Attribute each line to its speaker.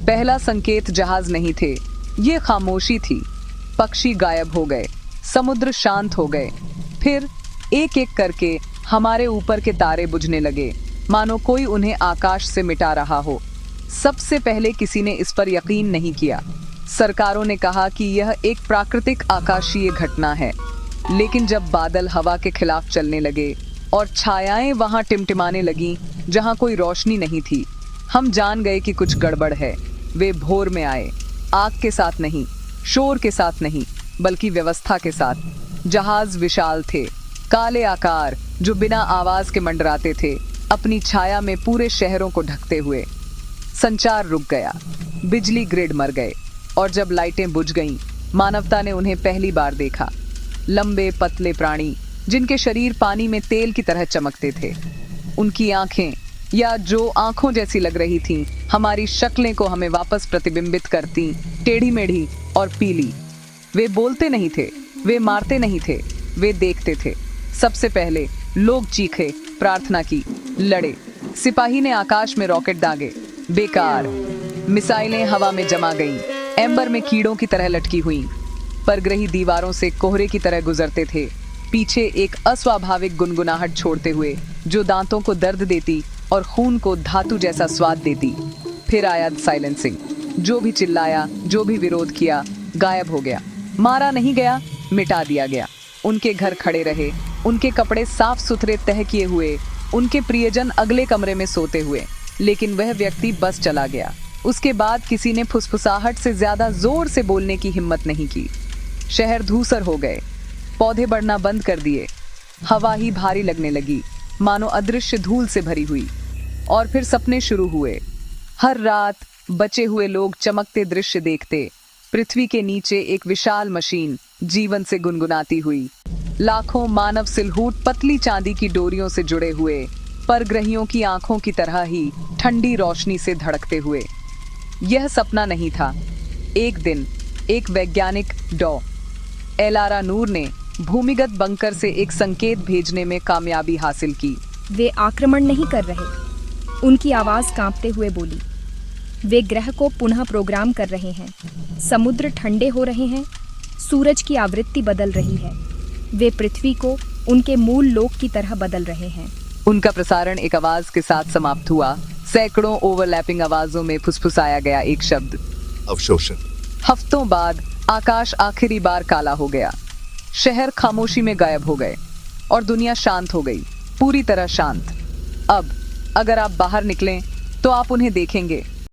Speaker 1: पहला संकेत जहाज नहीं थे, ये खामोशी थी। पक्षी गायब हो गए, समुद्र शांत हो गए। फिर एक एक करके हमारे ऊपर के तारे बुझने लगे, मानो कोई उन्हें आकाश से मिटा रहा हो। सबसे पहले किसी ने इस पर यकीन नहीं किया। सरकारों ने कहा कि यह एक प्राकृतिक आकाशीय घटना है, लेकिन जब बादल हवा के खिलाफ चलने लगे और छायाएं वहां टिमटिमाने लगीं जहां कोई रोशनी नहीं थी, हम जान गए कि कुछ गड़बड़ है। वे भोर में आए, आग के साथ नहीं, शोर के साथ नहीं, बल्कि व्यवस्था के साथ। जहाज विशाल थे, काले आकार जो बिना आवाज के मंडराते थे, अपनी छाया में पूरे शहरों को ढकते हुए। संचार रुक गया, बिजली ग्रिड मर गए, और जब लाइटें बुझ गईं, मानवता ने उन्हें पहली बार देखा। लंबे पतले प्राणी जिनके शरीर पानी में तेल की तरह चमकते थे। उनकी आंखें, या जो आंखों जैसी लग रही थीं, हमारी शक्लें को हमें वापस प्रतिबिंबित करती, टेढ़ी मेढ़ी और पीली। वे बोलते नहीं थे, वे मारते नहीं थे, वे देखते थे। सबसे पहले लोग चीखे, प्रार्थना की, लड़े। सिपाही ने आकाश में रॉकेट दागे, बेकार। मिसाइलें हवा में जमा गईं, एम्बर में कीड़ों की तरह लटकी हुईं। परग्रही दीवारों से कोहरे की तरह गुजरते थे, पीछे एक अस्वाभाविक गुनगुनाहट छोड़ते हुए जो दांतों को दर्द देती और खून को धातु जैसा स्वाद देती। फिर आया साइलेंसिंग। जो भी चिल्लाया, जो भी विरोध किया, गायब हो गया। मारा नहीं गया, मिटा दिया गया। उनके घर खड़े रहे, उनके कपड़े साफ सुथरे तह किए हुए, उनके प्रियजन अगले कमरे में सोते हुए, लेकिन वह व्यक्ति बस चला गया। उसके बाद किसी ने फुसफुसाहट से ज्यादा जोर से बोलने की हिम्मत नहीं की। शहर धूसर हो गए, पौधे बढ़ना बंद कर दिए, हवा ही भारी लगने लगी, मानो अदृश्य धूल से भरी हुई। और फिर सपने शुरू हुए। हर रात बचे हुए लोग चमकते दृश्य देखते, पृथ्वी के नीचे एक विशाल मशीन जीवन से गुनगुनाती हुई, लाखों मानव सिलहूट पतली चांदी की डोरियों से जुड़े हुए, परग्रहियों की आंखों की तरह ही ठंडी रोशनी से धड़कते हुए। यह सपना नहीं था। एक दिन एक वैज्ञानिक डॉ. एलारा नूर ने भूमिगत बंकर से एक संकेत भेजने में कामयाबी हासिल की।
Speaker 2: वे आक्रमण नहीं कर रहे, उनकी आवाज कांपते हुए बोली। वे ग्रह को पुनः प्रोग्राम कर रहे हैं। समुद्र ठंडे हो रहे हैं, सूरज की आवृत्ति बदल रही है। वे पृथ्वी को उनके मूल लोक की तरह बदल रहे हैं।
Speaker 1: उनका प्रसारण एक आवाज के साथ समाप्त हुआ। सैकड़ों ओवरलैपिंग आवाजों में फुसफुसाया गया एक शब्द,
Speaker 3: अवशोषण।
Speaker 1: हफ्तों बाद आकाश आखिरी बार काला हो गया। शहर खामोशी में गायब हो गए और दुनिया शांत हो गई, पूरी तरह शांत। अब अगर आप बाहर निकलें तो आप उन्हें देखेंगे,